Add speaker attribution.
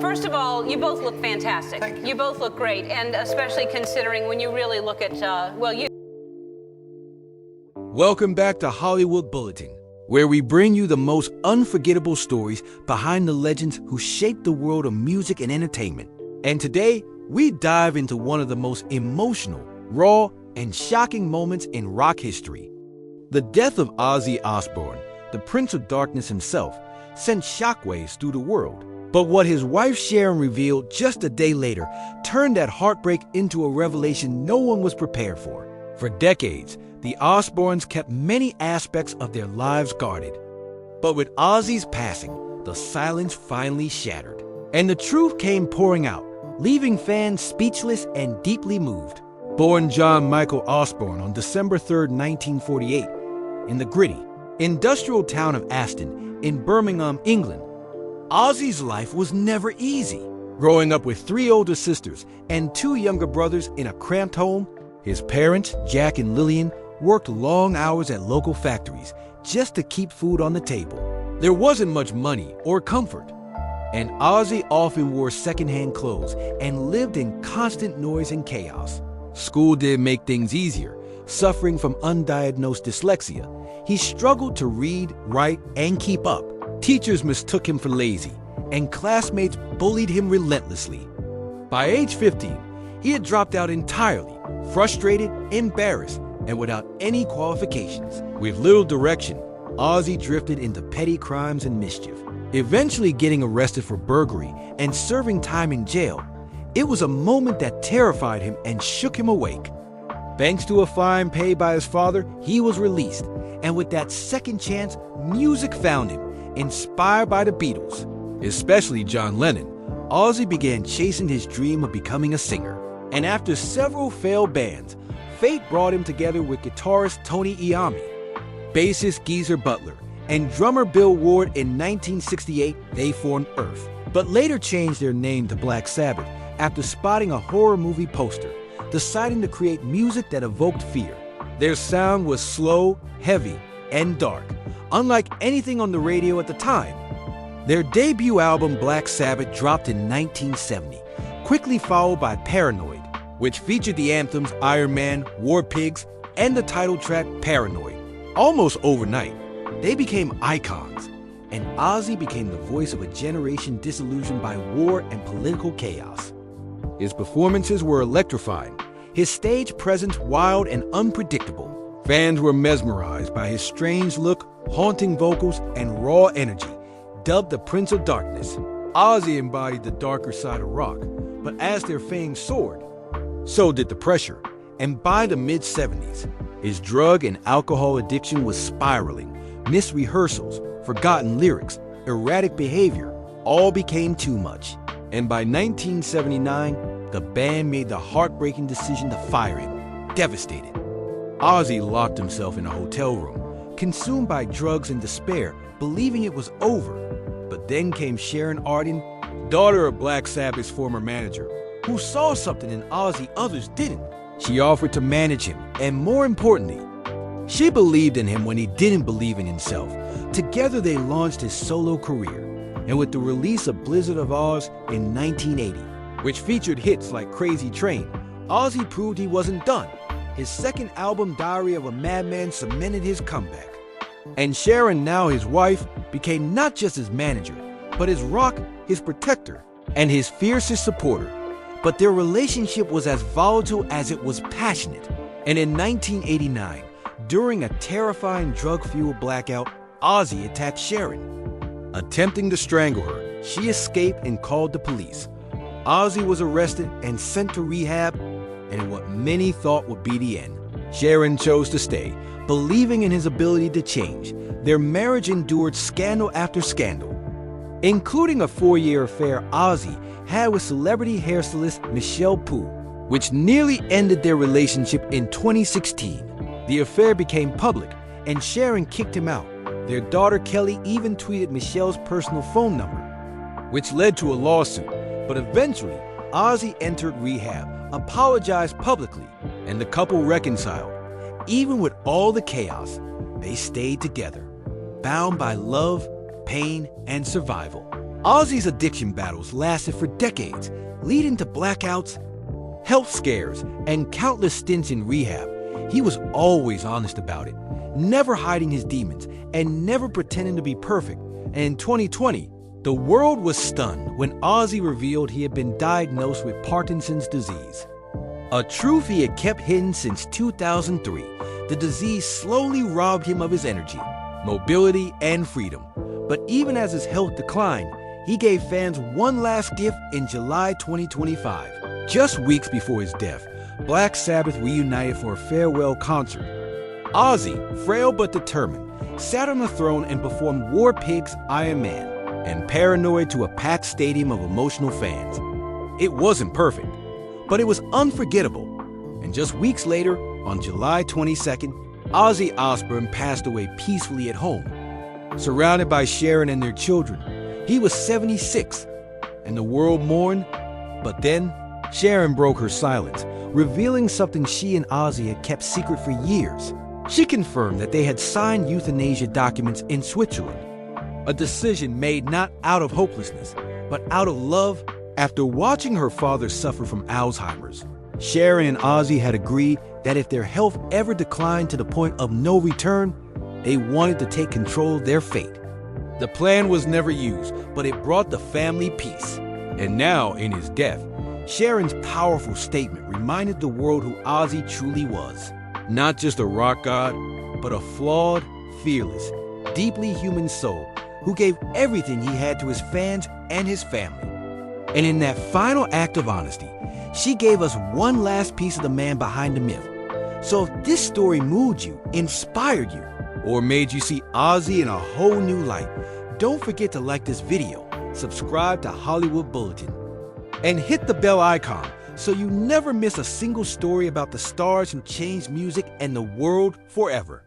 Speaker 1: First of all, you both look fantastic.
Speaker 2: Thank you.
Speaker 1: You both look great, and especially considering when you really look at, you.
Speaker 3: Welcome back to Hollywood Bulletin, where we bring you the most unforgettable stories behind the legends who shaped the world of music and entertainment. And today, we dive into one of the most emotional, raw, and shocking moments in rock history. The death of Ozzy Osbourne, the Prince of Darkness himself, sent shockwaves through the world. But what his wife Sharon revealed just a day later turned that heartbreak into a revelation no one was prepared for. For decades, the Osbournes kept many aspects of their lives guarded. But with Ozzy's passing, the silence finally shattered, and the truth came pouring out, leaving fans speechless and deeply moved. Born John Michael Osbourne on December 3, 1948, in the gritty, industrial town of Aston in Birmingham, England, Ozzy's life was never easy. Growing up with 3 older sisters and 2 younger brothers in a cramped home, his parents, Jack and Lillian, worked long hours at local factories just to keep food on the table. There wasn't much money or comfort, and Ozzy often wore secondhand clothes and lived in constant noise and chaos. School didn't make things easier. Suffering from undiagnosed dyslexia, he struggled to read, write, and keep up. Teachers mistook him for lazy, and classmates bullied him relentlessly. By age 15, he had dropped out entirely, frustrated, embarrassed, and without any qualifications. With little direction, Ozzy drifted into petty crimes and mischief, eventually getting arrested for burglary and serving time in jail. It was a moment that terrified him and shook him awake. Thanks to a fine paid by his father, he was released, and with that second chance, music found him. Inspired by the Beatles, especially John Lennon, Ozzy began chasing his dream of becoming a singer. And after several failed bands, fate brought him together with guitarist Tony Iommi, bassist Geezer Butler, and drummer Bill Ward. In 1968, they formed Earth, but later changed their name to Black Sabbath after spotting a horror movie poster, deciding to create music that evoked fear. Their sound was slow, heavy, and dark, unlike anything on the radio at the time. Their debut album Black Sabbath dropped in 1970, quickly followed by Paranoid, which featured the anthems Iron Man, War Pigs, and the title track Paranoid. Almost overnight, they became icons, and Ozzy became the voice of a generation disillusioned by war and political chaos. His performances were electrifying, his stage presence wild and unpredictable. Fans were mesmerized by his strange look, haunting vocals, and raw energy. Dubbed the Prince of Darkness, Ozzy embodied the darker side of rock, but as their fame soared, so did the pressure. And by the mid-70s, his drug and alcohol addiction was spiraling. Missed rehearsals, forgotten lyrics, erratic behavior, all became too much. And by 1979, the band made the heartbreaking decision to fire him, devastated. Ozzy locked himself in a hotel room, consumed by drugs and despair, believing it was over. But then came Sharon Arden, daughter of Black Sabbath's former manager, who saw something in Ozzy others didn't. She offered to manage him, and more importantly, she believed in him when he didn't believe in himself. Together they launched his solo career, and with the release of Blizzard of Oz in 1980, which featured hits like Crazy Train, Ozzy proved he wasn't done. His second album, Diary of a Madman, cemented his comeback. And Sharon, now his wife, became not just his manager, but his rock, his protector, and his fiercest supporter. But their relationship was as volatile as it was passionate. And in 1989, during a terrifying drug-fueled blackout, Ozzy attacked Sharon. Attempting to strangle her, she escaped and called the police. Ozzy was arrested and sent to rehab, and in what many thought would be the end, Sharon chose to stay, believing in his ability to change. Their marriage endured scandal after scandal, including a 4-year affair Ozzy had with celebrity hairstylist Michelle Pooh, which nearly ended their relationship in 2016. The affair became public, and Sharon kicked him out. Their daughter Kelly even tweeted Michelle's personal phone number, which led to a lawsuit. But eventually, Ozzy entered rehab, apologized publicly, and the couple reconciled. Even with all the chaos, they stayed together, bound by love, pain, and survival. Ozzy's addiction battles lasted for decades, leading to blackouts, health scares, and countless stints in rehab. He was always honest about it, never hiding his demons, and never pretending to be perfect. And in 2020, the world was stunned when Ozzy revealed he had been diagnosed with Parkinson's disease. A truth he had kept hidden since 2003, the disease slowly robbed him of his energy, mobility, and freedom. But even as his health declined, he gave fans one last gift in July 2025. Just weeks before his death, Black Sabbath reunited for a farewell concert. Ozzy, frail but determined, sat on the throne and performed War Pig's Iron Man and Paranoid to a packed stadium of emotional fans. It wasn't perfect, but it was unforgettable. And just weeks later, on July 22nd, Ozzy Osbourne passed away peacefully at home. Surrounded by Sharon and their children, he was 76, and the world mourned. But then, Sharon broke her silence, revealing something she and Ozzy had kept secret for years. She confirmed that they had signed euthanasia documents in Switzerland, a decision made not out of hopelessness, but out of love. After watching her father suffer from Alzheimer's, Sharon and Ozzy had agreed that if their health ever declined to the point of no return, they wanted to take control of their fate. The plan was never used, but it brought the family peace. And now, in his death, Sharon's powerful statement reminded the world who Ozzy truly was. Not just a rock god, but a flawed, fearless, deeply human soul who gave everything he had to his fans and his family. And in that final act of honesty, she gave us one last piece of the man behind the myth. So if this story moved you, inspired you, or made you see Ozzy in a whole new light, don't forget to like this video, subscribe to Hollywood Bulletin, and hit the bell icon so you never miss a single story about the stars who changed music and the world forever.